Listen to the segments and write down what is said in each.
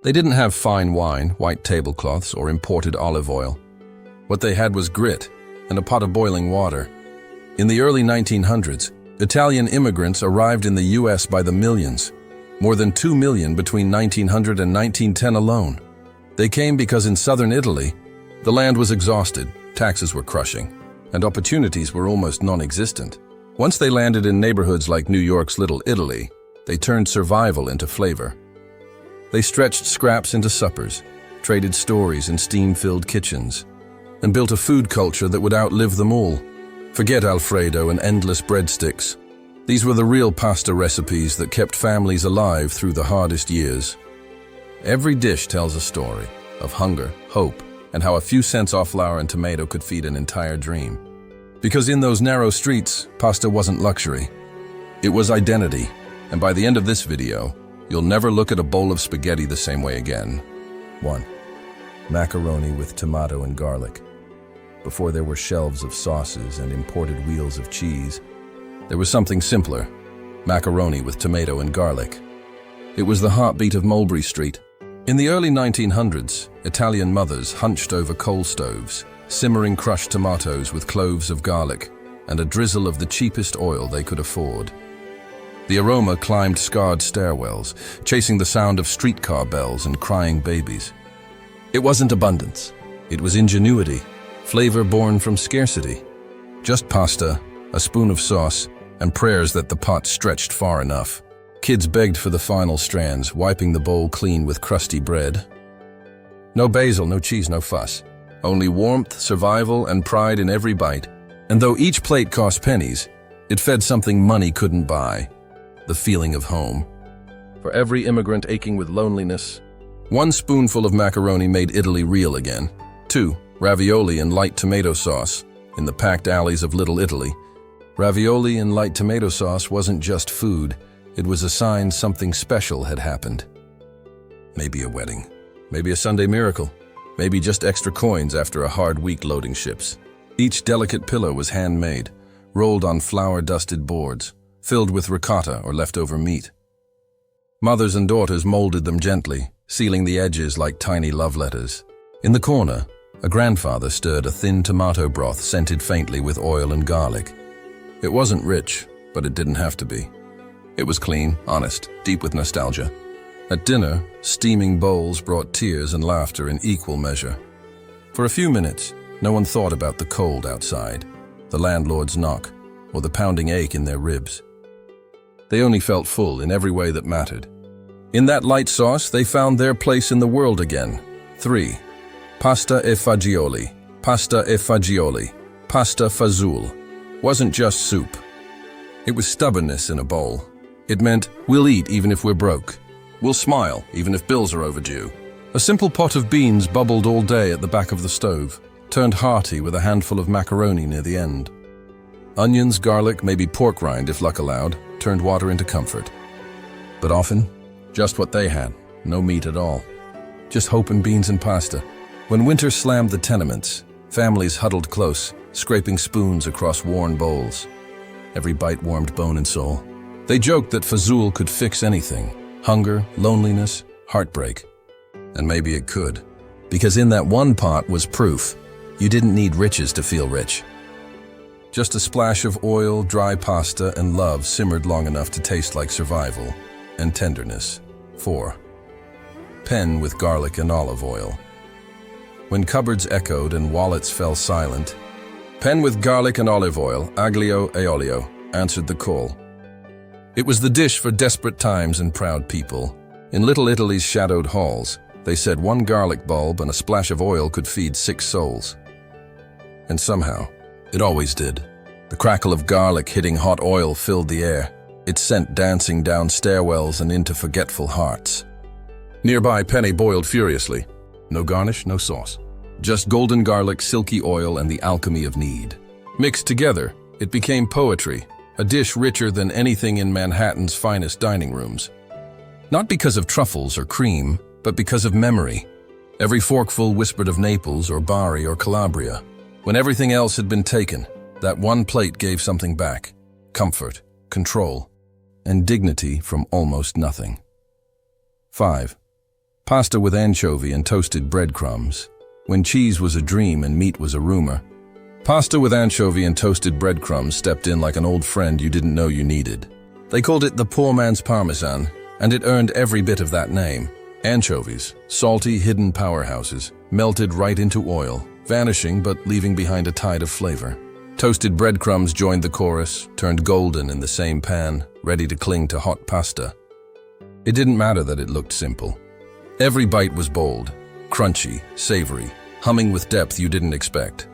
They didn't have fine wine, white tablecloths, or imported olive oil. What they had was grit and a pot of boiling water. In the early 1900s, Italian immigrants arrived in the US by the millions, more than 2 million between 1900 and 1910 alone. They came because in southern Italy, the land was exhausted, taxes were crushing, and opportunities were almost non-existent. Once they landed in neighborhoods like New York's Little Italy, they turned survival into flavor. They stretched scraps into suppers, traded stories in steam-filled kitchens, and built a food culture that would outlive them all. Forget Alfredo and endless breadsticks. These were the real pasta recipes that kept families alive through the hardest years. Every dish tells a story of hunger, hope, and how a few cents off flour and tomato could feed an entire dream. Because in those narrow streets, pasta wasn't luxury. It was identity, and by the end of this video, you'll never look at a bowl of spaghetti the same way again. 1. Macaroni with tomato and garlic. Before there were shelves of sauces and imported wheels of cheese, there was something simpler: macaroni with tomato and garlic. It was the heartbeat of Mulberry Street. In the early 1900s, Italian mothers hunched over coal stoves, simmering crushed tomatoes with cloves of garlic and a drizzle of the cheapest oil they could afford. The aroma climbed scarred stairwells, chasing the sound of streetcar bells and crying babies. It wasn't abundance. It was ingenuity, flavor born from scarcity. Just pasta, a spoon of sauce, and prayers that the pot stretched far enough. Kids begged for the final strands, wiping the bowl clean with crusty bread. No basil, no cheese, no fuss. Only warmth, survival, and pride in every bite. And though each plate cost pennies, it fed something money couldn't buy: the feeling of home. For every immigrant aching with loneliness, one spoonful of macaroni made Italy real again. 2. Ravioli and light tomato sauce. In the packed alleys of Little Italy, ravioli and light tomato sauce wasn't just food. It was a sign something special had happened. Maybe a wedding. Maybe a Sunday miracle. Maybe just extra coins after a hard week loading ships. Each delicate pillow was handmade, rolled on flour-dusted boards, filled with ricotta or leftover meat. Mothers and daughters molded them gently, sealing the edges like tiny love letters. In the corner, a grandfather stirred a thin tomato broth scented faintly with oil and garlic. It wasn't rich, but it didn't have to be. It was clean, honest, deep with nostalgia. At dinner, steaming bowls brought tears and laughter in equal measure. For a few minutes, no one thought about the cold outside, the landlord's knock, or the pounding ache in their ribs. They only felt full in every way that mattered. In that light sauce, they found their place in the world again. 3. Pasta e fagioli. Pasta e fagioli. Pasta fazool. Wasn't just soup. It was stubbornness in a bowl. It meant, we'll eat even if we're broke. We'll smile even if bills are overdue. A simple pot of beans bubbled all day at the back of the stove, turned hearty with a handful of macaroni near the end. Onions, garlic, maybe pork rind if luck allowed, turned water into comfort. But often, just what they had, no meat at all. Just hope and beans and pasta. When winter slammed the tenements, families huddled close, scraping spoons across worn bowls. Every bite warmed bone and soul. They joked that fazool could fix anything: hunger, loneliness, heartbreak. And maybe it could, because in that one pot was proof you didn't need riches to feel rich. Just a splash of oil, dry pasta, and love simmered long enough to taste like survival and tenderness. 4. Pen with garlic and olive oil. When cupboards echoed and wallets fell silent, pen with garlic and olive oil, aglio e olio, answered the call. It was the dish for desperate times and proud people. In Little Italy's shadowed halls, they said one garlic bulb and a splash of oil could feed 6 souls. And somehow, it always did. The crackle of garlic hitting hot oil filled the air, its scent dancing down stairwells and into forgetful hearts. Nearby, Penny boiled furiously. No garnish, no sauce. Just golden garlic, silky oil, and the alchemy of need. Mixed together, it became poetry, a dish richer than anything in Manhattan's finest dining rooms. Not because of truffles or cream, but because of memory. Every forkful whispered of Naples or Bari or Calabria. When everything else had been taken, that one plate gave something back: comfort, control, and dignity from almost nothing. 5. Pasta with anchovy and toasted breadcrumbs. When cheese was a dream and meat was a rumor. Pasta with anchovy and toasted breadcrumbs stepped in like an old friend you didn't know you needed. They called it the poor man's parmesan, and it earned every bit of that name. Anchovies, salty, hidden powerhouses, melted right into oil, vanishing but leaving behind a tide of flavor. Toasted breadcrumbs joined the chorus, turned golden in the same pan, ready to cling to hot pasta. It didn't matter that it looked simple. Every bite was bold, crunchy, savory, humming with depth you didn't expect.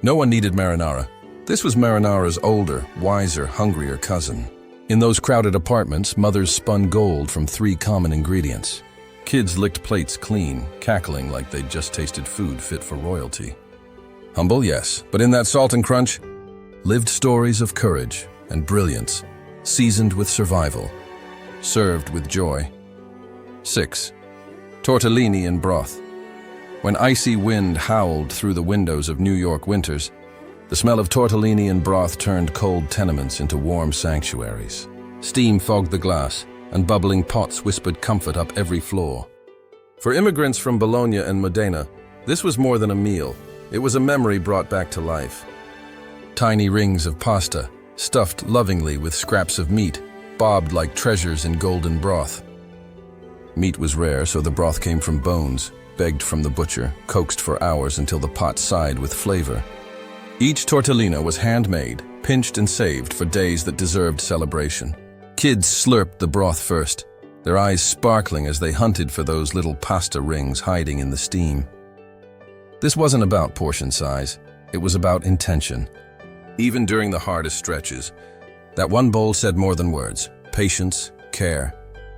No one needed marinara. This was marinara's older, wiser, hungrier cousin. In those crowded apartments, mothers spun gold from 3 common ingredients. Kids licked plates clean, cackling like they'd just tasted food fit for royalty. Humble, yes, but in that salt and crunch, lived stories of courage and brilliance, seasoned with survival, served with joy. 6. Tortellini in broth. When icy wind howled through the windows of New York winters, the smell of tortellini and broth turned cold tenements into warm sanctuaries. Steam fogged the glass, and bubbling pots whispered comfort up every floor. For immigrants from Bologna and Modena, this was more than a meal. It was a memory brought back to life. Tiny rings of pasta, stuffed lovingly with scraps of meat, bobbed like treasures in golden broth. Meat was rare, so the broth came from bones, begged from the butcher, coaxed for hours until the pot sighed with flavor. Each tortellina was handmade, pinched and saved for days that deserved celebration. Kids slurped the broth first, their eyes sparkling as they hunted for those little pasta rings hiding in the steam. This wasn't about portion size, it was about intention. Even during the hardest stretches, that one bowl said more than words: patience, care,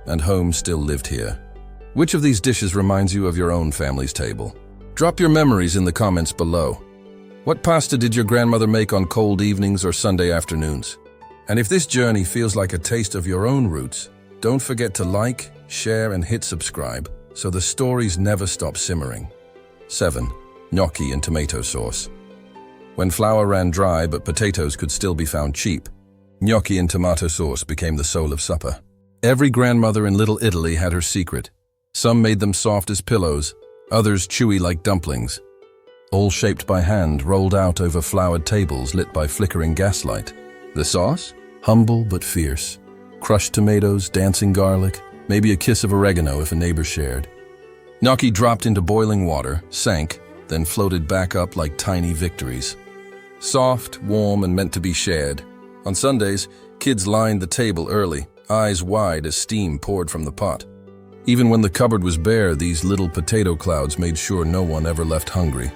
and home still lived here. Which of these dishes reminds you of your own family's table? Drop your memories in the comments below. What pasta did your grandmother make on cold evenings or Sunday afternoons? And if this journey feels like a taste of your own roots, don't forget to like, share, and hit subscribe so the stories never stop simmering. 7. Gnocchi and tomato sauce. When flour ran dry but potatoes could still be found cheap, gnocchi and tomato sauce became the soul of supper. Every grandmother in Little Italy had her secret. Some made them soft as pillows, others chewy like dumplings. All shaped by hand, rolled out over floured tables lit by flickering gaslight. The sauce? Humble but fierce. Crushed tomatoes, dancing garlic, maybe a kiss of oregano if a neighbor shared. Gnocchi dropped into boiling water, sank, then floated back up like tiny victories. Soft, warm, and meant to be shared. On Sundays, kids lined the table early, eyes wide as steam poured from the pot. Even when the cupboard was bare, these little potato clouds made sure no one ever left hungry.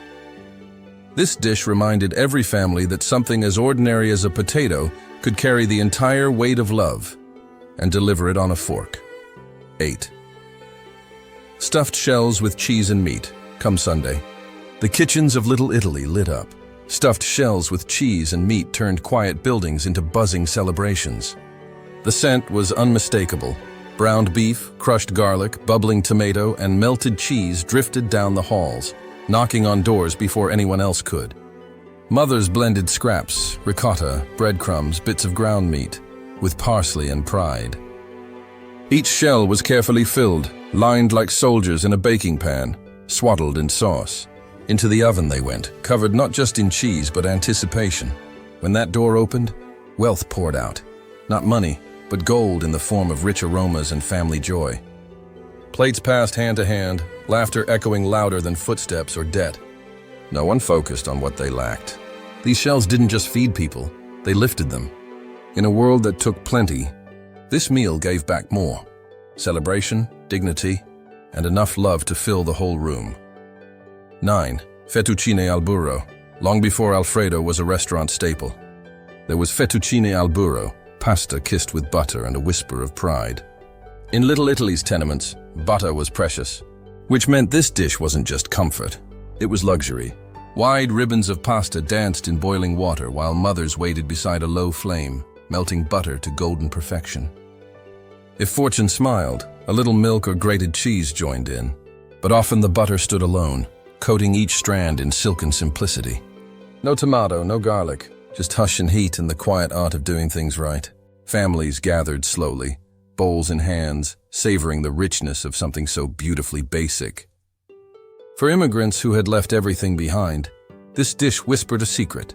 This dish reminded every family that something as ordinary as a potato could carry the entire weight of love and deliver it on a fork. 8. Stuffed shells with cheese and meat. Come Sunday, the kitchens of Little Italy lit up. Stuffed shells with cheese and meat turned quiet buildings into buzzing celebrations. The scent was unmistakable. Browned beef, crushed garlic, bubbling tomato, and melted cheese drifted down the halls, knocking on doors before anyone else could. Mothers blended scraps, ricotta, breadcrumbs, bits of ground meat, with parsley and pride. Each shell was carefully filled, lined like soldiers in a baking pan, swaddled in sauce. Into the oven they went, covered not just in cheese but anticipation. When that door opened, wealth poured out. Not money, but gold in the form of rich aromas and family joy. Plates passed hand to hand, laughter echoing louder than footsteps or debt. No one focused on what they lacked. These shells didn't just feed people, they lifted them. In a world that took plenty, this meal gave back more. Celebration, dignity, and enough love to fill the whole room. 9. Fettuccine al burro. Long before Alfredo was a restaurant staple, there was fettuccine al burro, pasta kissed with butter and a whisper of pride. In Little Italy's tenements, butter was precious, which meant this dish wasn't just comfort, it was luxury. Wide ribbons of pasta danced in boiling water while mothers waited beside a low flame, melting butter to golden perfection. If fortune smiled, a little milk or grated cheese joined in, but often the butter stood alone, coating each strand in silken simplicity. No tomato, no garlic, just hush and heat and the quiet art of doing things right. Families gathered slowly, bowls in hands, savoring the richness of something so beautifully basic. For immigrants who had left everything behind, this dish whispered a secret,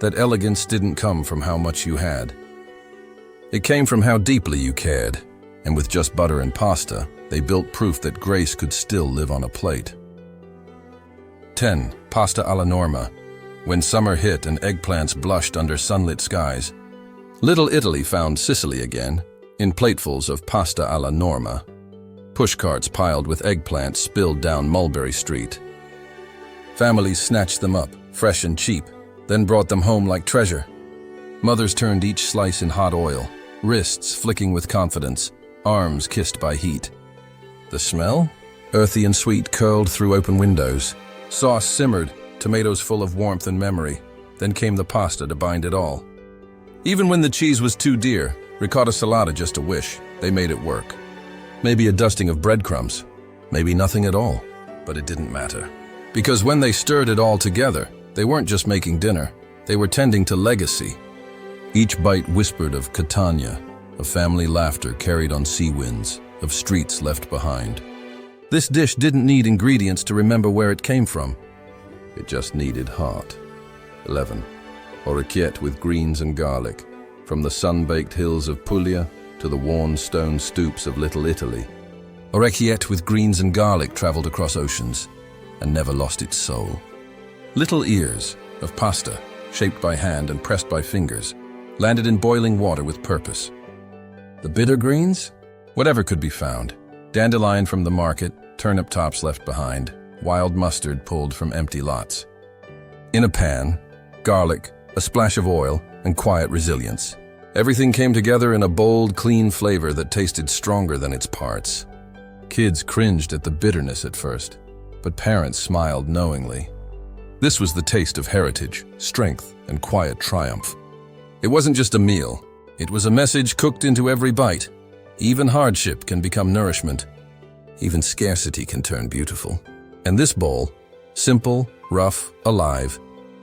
that elegance didn't come from how much you had. It came from how deeply you cared, and with just butter and pasta, they built proof that grace could still live on a plate. 10. Pasta alla norma. When summer hit and eggplants blushed under sunlit skies, Little Italy found Sicily again, in platefuls of pasta alla norma. Pushcarts piled with eggplants spilled down Mulberry Street. Families snatched them up, fresh and cheap, then brought them home like treasure. Mothers turned each slice in hot oil, wrists flicking with confidence, arms kissed by heat. The smell? Earthy and sweet curled through open windows. Sauce simmered, tomatoes full of warmth and memory. Then came the pasta to bind it all. Even when the cheese was too dear, ricotta salata just a wish, they made it work. Maybe a dusting of breadcrumbs, maybe nothing at all, but it didn't matter. Because when they stirred it all together, they weren't just making dinner, they were tending to legacy. Each bite whispered of Catania, of family laughter carried on sea winds, of streets left behind. This dish didn't need ingredients to remember where it came from. It just needed heart. 11. Orecchiette with greens and garlic, from the sun-baked hills of Puglia to the worn stone stoops of Little Italy. Orecchiette with greens and garlic traveled across oceans and never lost its soul. Little ears of pasta, shaped by hand and pressed by fingers, landed in boiling water with purpose. The bitter greens? Whatever could be found. Dandelion from the market, turnip tops left behind, wild mustard pulled from empty lots. In a pan, garlic, a splash of oil, and quiet resilience. Everything came together in a bold, clean flavor that tasted stronger than its parts. Kids cringed at the bitterness at first, but parents smiled knowingly. This was the taste of heritage, strength, and quiet triumph. It wasn't just a meal. It was a message cooked into every bite. Even hardship can become nourishment. Even scarcity can turn beautiful. And this bowl, simple, rough, alive,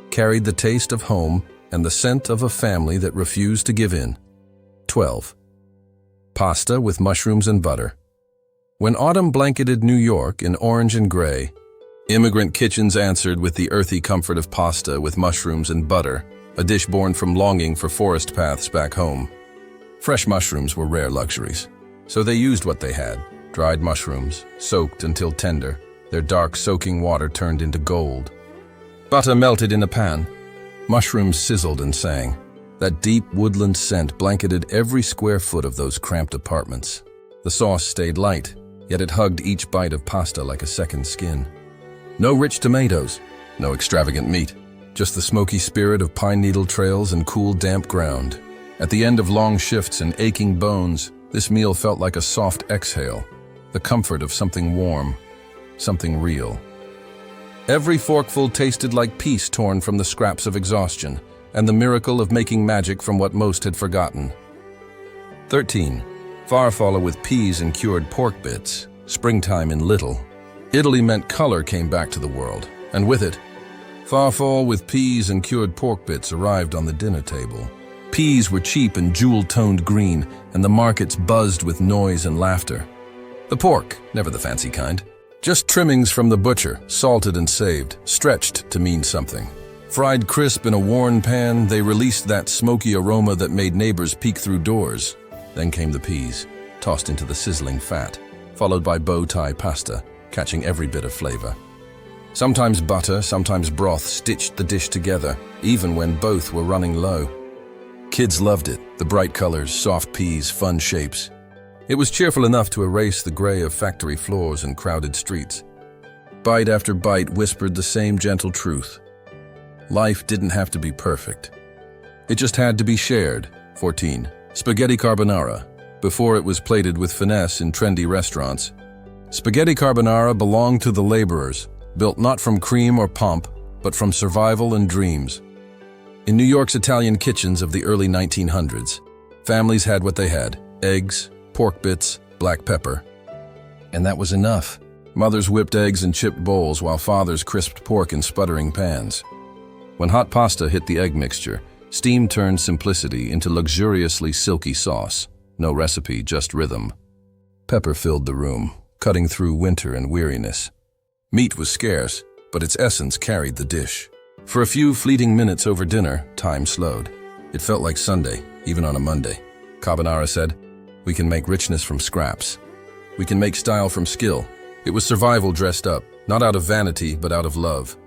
carried the taste of home and the scent of a family that refused to give in. 12. Pasta with mushrooms and butter. When autumn blanketed New York in orange and gray, immigrant kitchens answered with the earthy comfort of pasta with mushrooms and butter, a dish born from longing for forest paths back home. Fresh mushrooms were rare luxuries, so they used what they had. Dried mushrooms, soaked until tender, their dark soaking water turned into gold. Butter melted in a pan. Mushrooms sizzled and sang. That deep woodland scent blanketed every square foot of those cramped apartments. The sauce stayed light, yet it hugged each bite of pasta like a second skin. No rich tomatoes, no extravagant meat, just the smoky spirit of pine needle trails and cool, damp ground. At the end of long shifts and aching bones, this meal felt like a soft exhale, the comfort of something warm, something real. Every forkful tasted like peace torn from the scraps of exhaustion, and the miracle of making magic from what most had forgotten. 13. Farfalle with peas and cured pork bits, springtime in Little. Italy meant color came back to the world, and with it, farfalle with peas and cured pork bits arrived on the dinner table. Peas were cheap and jewel-toned green, and the markets buzzed with noise and laughter. The pork, never the fancy kind. Just trimmings from the butcher, salted and saved, stretched to mean something. Fried crisp in a worn pan, they released that smoky aroma that made neighbors peek through doors. Then came the peas, tossed into the sizzling fat, followed by bow-tie pasta, catching every bit of flavor. Sometimes butter, sometimes broth stitched the dish together, even when both were running low. Kids loved it, the bright colors, soft peas, fun shapes. It was cheerful enough to erase the gray of factory floors and crowded streets. Bite after bite whispered the same gentle truth. Life didn't have to be perfect. It just had to be shared. 14. Spaghetti carbonara, before it was plated with finesse in trendy restaurants. Spaghetti carbonara belonged to the laborers, built not from cream or pomp, but from survival and dreams. In New York's Italian kitchens of the early 1900s, families had what they had: eggs, pork bits, black pepper. And that was enough. Mothers whipped eggs in chipped bowls while fathers crisped pork in sputtering pans. When hot pasta hit the egg mixture, steam turned simplicity into luxuriously silky sauce. No recipe, just rhythm. Pepper filled the room, cutting through winter and weariness. Meat was scarce, but its essence carried the dish. For a few fleeting minutes over dinner, time slowed. It felt like Sunday, even on a Monday. Carbonara said, "We can make richness from scraps. We can make style from skill." It was survival dressed up, not out of vanity, but out of love.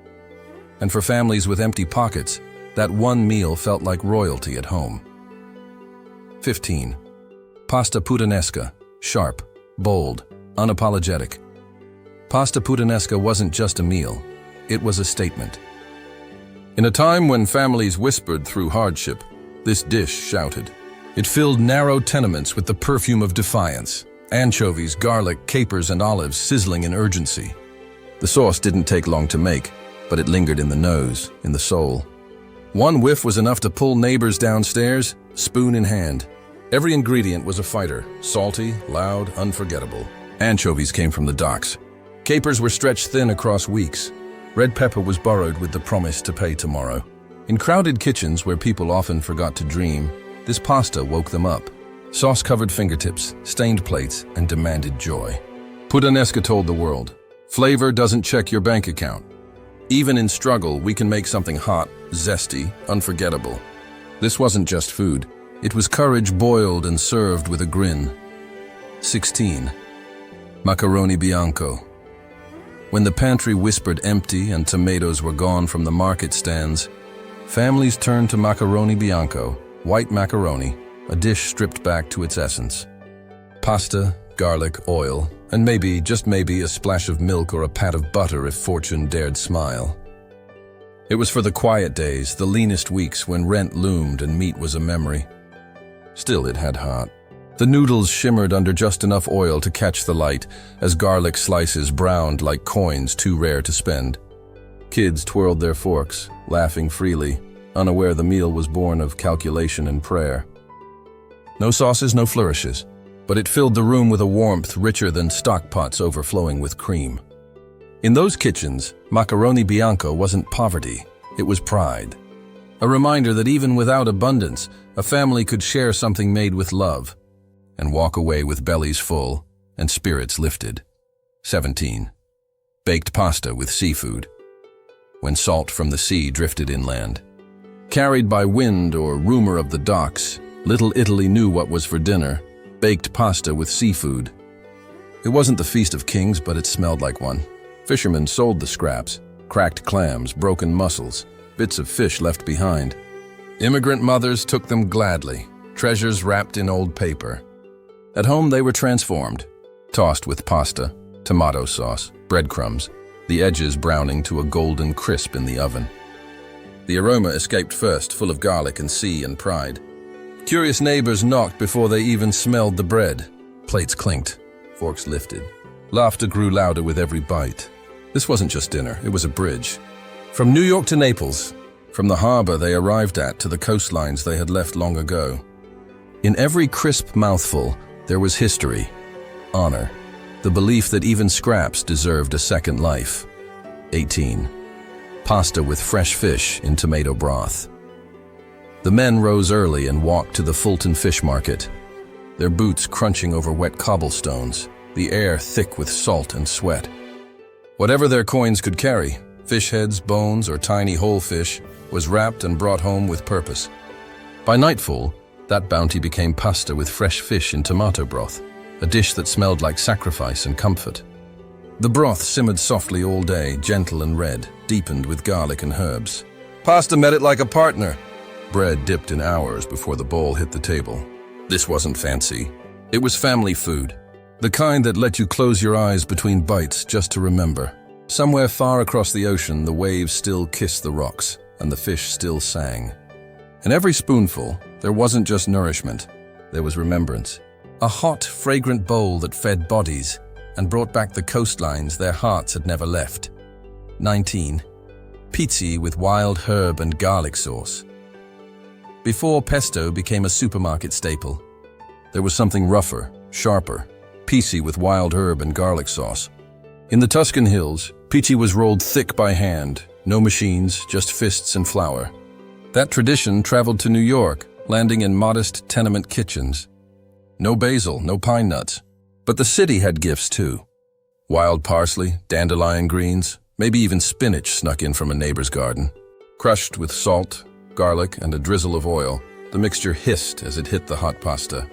And for families with empty pockets, that one meal felt like royalty at home. 15. Pasta puttanesca, sharp, bold, unapologetic. Pasta puttanesca wasn't just a meal, it was a statement. In a time when families whispered through hardship, this dish shouted. It filled narrow tenements with the perfume of defiance, anchovies, garlic, capers, and olives sizzling in urgency. The sauce didn't take long to make, but it lingered in the nose, in the soul. One whiff was enough to pull neighbors downstairs, spoon in hand. Every ingredient was a fighter, salty, loud, unforgettable. Anchovies came from the docks. Capers were stretched thin across weeks. Red pepper was borrowed with the promise to pay tomorrow. In crowded kitchens where people often forgot to dream, this pasta woke them up. Sauce-covered fingertips, stained plates, and demanded joy. Puttanesca told the world, flavor doesn't check your bank account. Even in struggle, we can make something hot, zesty, unforgettable. This wasn't just food. It was courage boiled and served with a grin. 16. Macaroni bianco. When the pantry whispered empty and tomatoes were gone from the market stands, families turned to macaroni bianco, white macaroni, a dish stripped back to its essence. Pasta, garlic, oil, and maybe, just maybe, a splash of milk or a pat of butter if fortune dared smile. It was for the quiet days, the leanest weeks when rent loomed and meat was a memory. Still, it had heart. The noodles shimmered under just enough oil to catch the light as garlic slices browned like coins too rare to spend. Kids twirled their forks, laughing freely, unaware the meal was born of calculation and prayer. No sauces, no flourishes, but it filled the room with a warmth richer than stock pots overflowing with cream. In those kitchens, macaroni bianco wasn't poverty, it was pride. A reminder that even without abundance, a family could share something made with love and walk away with bellies full and spirits lifted. 17. Baked pasta with seafood. When salt from the sea drifted inland. Carried by wind or rumor of the docks, little Italy knew what was for dinner: baked pasta with seafood. It wasn't the feast of kings, but it smelled like one. Fishermen sold the scraps, cracked clams, broken mussels, bits of fish left behind. Immigrant mothers took them gladly, treasures wrapped in old paper. At home they were transformed, tossed with pasta, tomato sauce, breadcrumbs, the edges browning to a golden crisp in the oven. The aroma escaped first, full of garlic and sea and pride. Curious neighbors knocked before they even smelled the bread. Plates clinked, forks lifted. Laughter grew louder with every bite. This wasn't just dinner, it was a bridge. From New York to Naples, from the harbor they arrived at to the coastlines they had left long ago. In every crisp mouthful, there was history, honor, the belief that even scraps deserved a second life. 18. Pasta with fresh fish in tomato broth. The men rose early and walked to the Fulton Fish Market, their boots crunching over wet cobblestones, the air thick with salt and sweat. Whatever their coins could carry, fish heads, bones, or tiny whole fish, was wrapped and brought home with purpose. By nightfall, that bounty became pasta with fresh fish in tomato broth, a dish that smelled like sacrifice and comfort. The broth simmered softly all day, gentle and red, deepened with garlic and herbs. Pasta met it like a partner. Bread dipped in hours before the bowl hit the table. This wasn't fancy. It was family food, the kind that let you close your eyes between bites just to remember. Somewhere far across the ocean, the waves still kissed the rocks, and the fish still sang. In every spoonful, there wasn't just nourishment, there was remembrance. A hot, fragrant bowl that fed bodies and brought back the coastlines their hearts had never left. 19. Pizzi with wild herb and garlic sauce. Before pesto became a supermarket staple, there was something rougher, sharper, pizzi with wild herb and garlic sauce. In the Tuscan hills, pizzi was rolled thick by hand, no machines, just fists and flour. That tradition traveled to New York, landing in modest tenement kitchens. No basil, no pine nuts. But the city had gifts too. Wild parsley, dandelion greens, maybe even spinach snuck in from a neighbor's garden. Crushed with salt, garlic, and a drizzle of oil, the mixture hissed as it hit the hot pasta.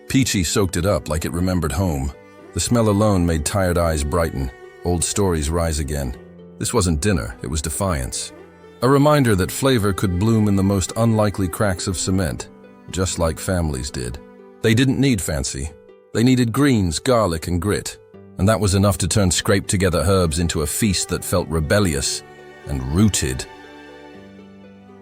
Peachy soaked it up like it remembered home. The smell alone made tired eyes brighten, old stories rise again. This wasn't dinner, it was defiance. A reminder that flavor could bloom in the most unlikely cracks of cement, just like families did. They didn't need fancy. They needed greens, garlic, and grit. And that was enough to turn scraped-together herbs into a feast that felt rebellious and rooted.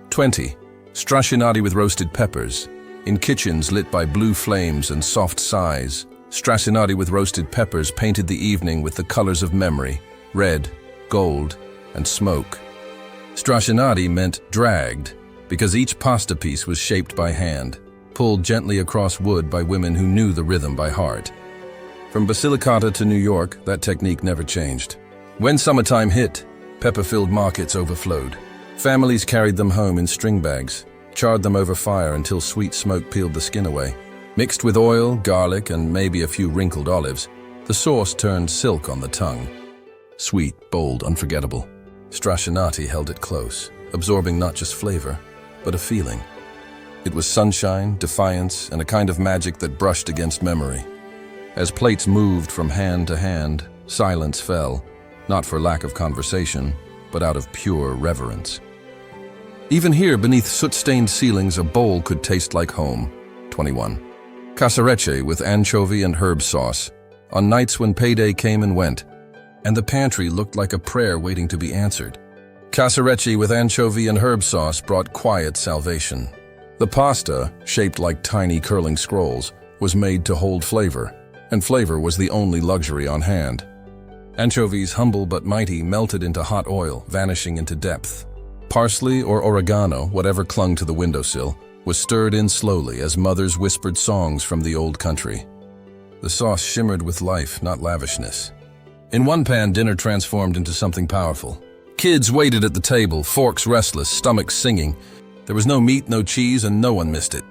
20. Straccianati with roasted peppers. In kitchens lit by blue flames and soft sighs, straccianati with roasted peppers painted the evening with the colors of memory, red, gold, and smoke. Straccianati meant dragged, because each pasta piece was shaped by hand, pulled gently across wood by women who knew the rhythm by heart. From Basilicata to New York, that technique never changed. When summertime hit, pepper-filled markets overflowed. Families carried them home in string bags, charred them over fire until sweet smoke peeled the skin away. Mixed with oil, garlic, and maybe a few wrinkled olives, the sauce turned silk on the tongue. Sweet, bold, unforgettable. Straccianati held it close, absorbing not just flavor, but a feeling. It was sunshine, defiance, and a kind of magic that brushed against memory. As plates moved from hand to hand, silence fell, not for lack of conversation, but out of pure reverence. Even here, beneath soot-stained ceilings, a bowl could taste like home. 21. Casarecce with anchovy and herb sauce, on nights when payday came and went, and the pantry looked like a prayer waiting to be answered. Casarecce with anchovy and herb sauce brought quiet salvation. The pasta, shaped like tiny curling scrolls, was made to hold flavor, and flavor was the only luxury on hand. Anchovies, humble but mighty, melted into hot oil, vanishing into depth. Parsley or oregano, whatever clung to the windowsill, was stirred in slowly as mothers whispered songs from the old country. The sauce shimmered with life, not lavishness. In one pan, dinner transformed into something powerful. Kids waited at the table, forks restless, stomachs singing. There was no meat, no cheese, and no one missed it.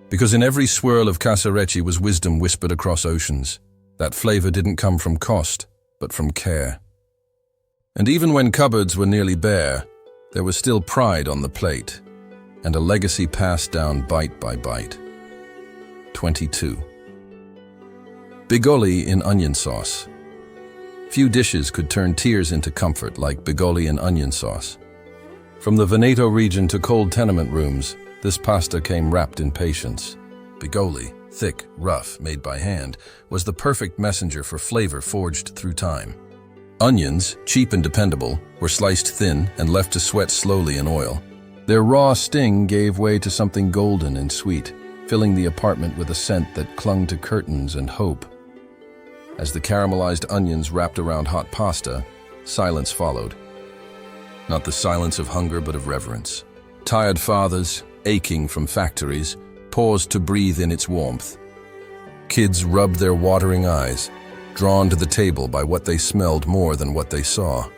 Because in every swirl of casarecce was wisdom whispered across oceans. That flavor didn't come from cost, but from care. And even when cupboards were nearly bare, there was still pride on the plate, and a legacy passed down bite by bite. 22. Bigoli in onion sauce. Few dishes could turn tears into comfort like bigoli in onion sauce. From the Veneto region to cold tenement rooms, this pasta came wrapped in patience. Bigoli, thick, rough, made by hand, was the perfect messenger for flavor forged through time. Onions, cheap and dependable, were sliced thin and left to sweat slowly in oil. Their raw sting gave way to something golden and sweet, filling the apartment with a scent that clung to curtains and hope. As the caramelized onions wrapped around hot pasta, silence followed. Not the silence of hunger, but of reverence. Tired fathers, aching from factories, paused to breathe in its warmth. Kids rubbed their watering eyes, drawn to the table by what they smelled more than what they saw.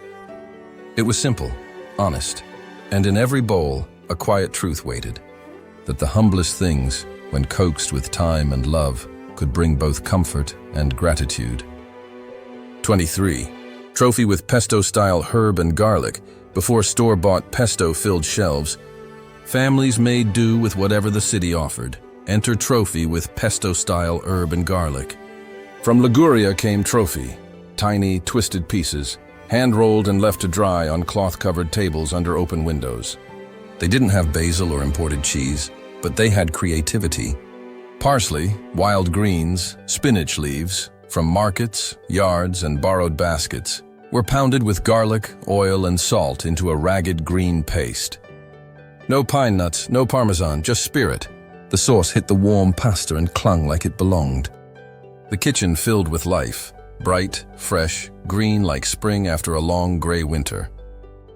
It was simple, honest, and in every bowl, a quiet truth waited, that the humblest things, when coaxed with time and love, could bring both comfort and gratitude. 23. Trophy with pesto-style herb and garlic. Before store-bought pesto filled shelves, families made do with whatever the city offered. Enter trophy with pesto-style herb and garlic. From Liguria came trophy, tiny, twisted pieces, hand-rolled and left to dry on cloth-covered tables under open windows. They didn't have basil or imported cheese, but they had creativity. Parsley, wild greens, spinach leaves, from markets, yards, and borrowed baskets, were pounded with garlic, oil, and salt into a ragged green paste. No pine nuts, no parmesan, just spirit. The sauce hit the warm pasta and clung like it belonged. The kitchen filled with life, bright, fresh, green like spring after a long gray winter.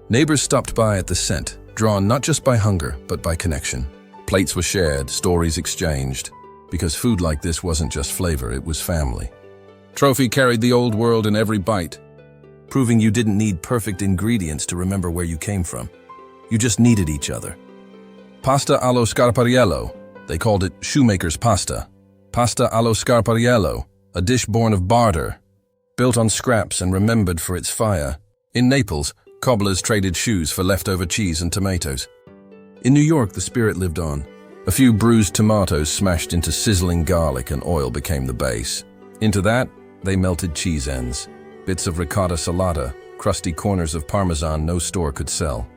Neighbors stopped by at the scent, drawn not just by hunger, but by connection. Plates were shared, stories exchanged, because food like this wasn't just flavor, it was family. Trophy carried the old world in every bite, proving you didn't need perfect ingredients to remember where you came from. You just needed each other. Pasta allo scarpariello, they called it shoemaker's pasta, Pasta allo scarpariello, a dish born of barter, built on scraps and remembered for its fire. In Naples, cobblers traded shoes for leftover cheese and tomatoes. In New York, the spirit lived on. A few bruised tomatoes smashed into sizzling garlic and oil became the base. Into that, they melted cheese ends, bits of ricotta salata, crusty corners of parmesan no store could sell.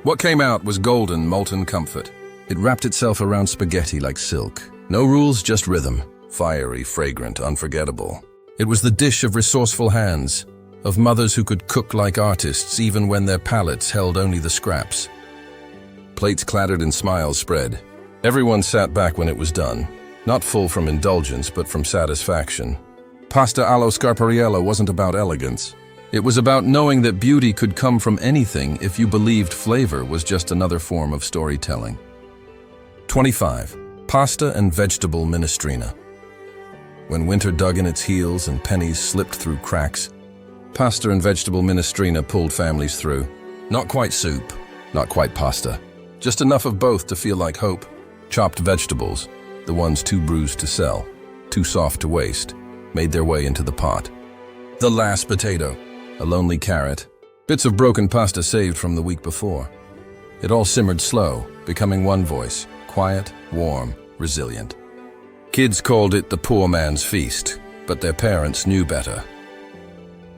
What came out was golden, molten comfort. It wrapped itself around spaghetti like silk. No rules, just rhythm. Fiery, fragrant, unforgettable. It was the dish of resourceful hands, of mothers who could cook like artists even when their palates held only the scraps. Plates clattered and smiles spread. Everyone sat back when it was done, not full from indulgence but from satisfaction. Pasta allo scarpariello wasn't about elegance. It was about knowing that beauty could come from anything if you believed flavor was just another form of storytelling. 25. Pasta and vegetable minestrina. When winter dug in its heels and pennies slipped through cracks, pasta and vegetable minestrina pulled families through. Not quite soup, not quite pasta. Just enough of both to feel like hope. Chopped vegetables, the ones too bruised to sell, too soft to waste, made their way into the pot. The last potato, a lonely carrot, bits of broken pasta saved from the week before. It all simmered slow, becoming one voice, quiet, warm, resilient. Kids called it the poor man's feast, but their parents knew better.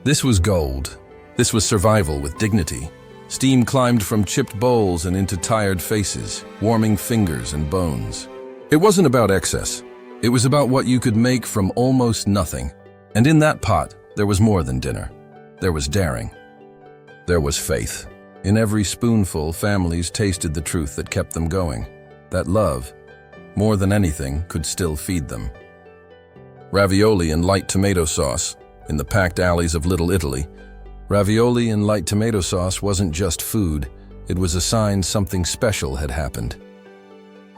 This was gold. This was survival with dignity. Steam climbed from chipped bowls and into tired faces, warming fingers and bones. It wasn't about excess. It was about what you could make from almost nothing. And in that pot, there was more than dinner. There was daring. There was faith. In every spoonful, families tasted the truth that kept them going. That love, more than anything, could still feed them. Ravioli and light tomato sauce, in the packed alleys of Little Italy. Ravioli and light tomato sauce wasn't just food, it was a sign something special had happened.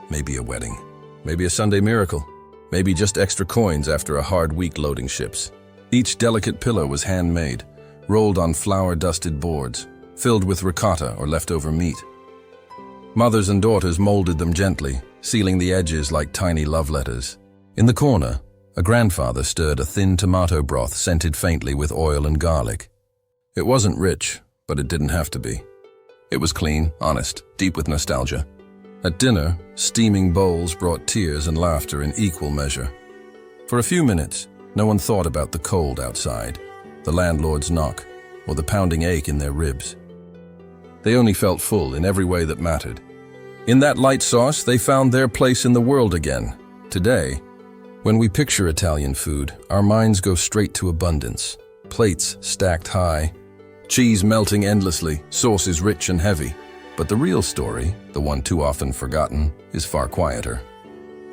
Maybe a wedding, maybe a Sunday miracle, maybe just extra coins after a hard week loading ships. Each delicate pillow was handmade, rolled on flour-dusted boards, filled with ricotta or leftover meat. Mothers and daughters molded them gently, sealing the edges like tiny love letters. In the corner, a grandfather stirred a thin tomato broth scented faintly with oil and garlic. It wasn't rich, but it didn't have to be. It was clean, honest, deep with nostalgia. At dinner, steaming bowls brought tears and laughter in equal measure. For a few minutes, no one thought about the cold outside, the landlord's knock, or the pounding ache in their ribs. They only felt full in every way that mattered. In that light sauce, they found their place in the world again. Today, when we picture Italian food, our minds go straight to abundance. Plates stacked high, cheese melting endlessly, sauces rich and heavy. But the real story, the one too often forgotten, is far quieter.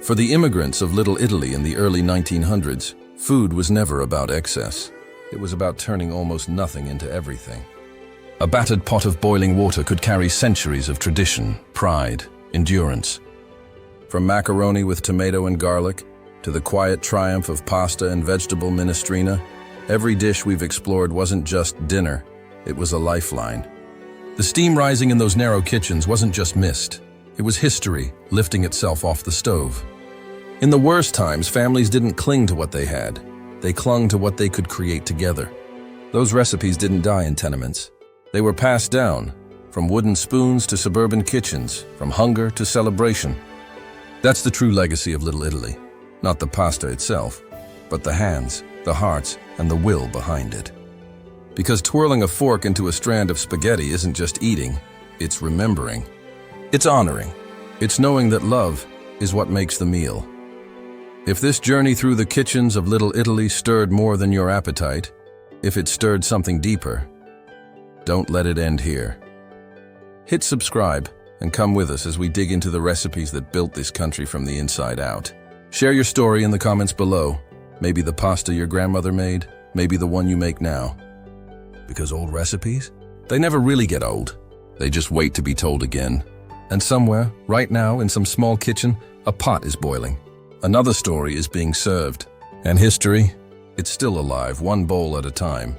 For the immigrants of Little Italy in the early 1900s, food was never about excess. It was about turning almost nothing into everything. A battered pot of boiling water could carry centuries of tradition, pride, endurance. From macaroni with tomato and garlic, to the quiet triumph of pasta and vegetable minestrina, every dish we've explored wasn't just dinner, it was a lifeline. The steam rising in those narrow kitchens wasn't just mist, it was history lifting itself off the stove. In the worst times, families didn't cling to what they had, they clung to what they could create together. Those recipes didn't die in tenements. They were passed down, from wooden spoons to suburban kitchens, from hunger to celebration. That's the true legacy of Little Italy, not the pasta itself, but the hands, the hearts, and the will behind it. Because twirling a fork into a strand of spaghetti isn't just eating, it's remembering. It's honoring. It's knowing that love is what makes the meal. If this journey through the kitchens of Little Italy stirred more than your appetite, if it stirred something deeper, don't let it end here. Hit subscribe and come with us as we dig into the recipes that built this country from the inside out. Share your story in the comments below. Maybe the pasta your grandmother made, maybe the one you make now. Because old recipes, they never really get old. They just wait to be told again. And somewhere, right now, in some small kitchen, a pot is boiling. Another story is being served. And history, it's still alive, one bowl at a time.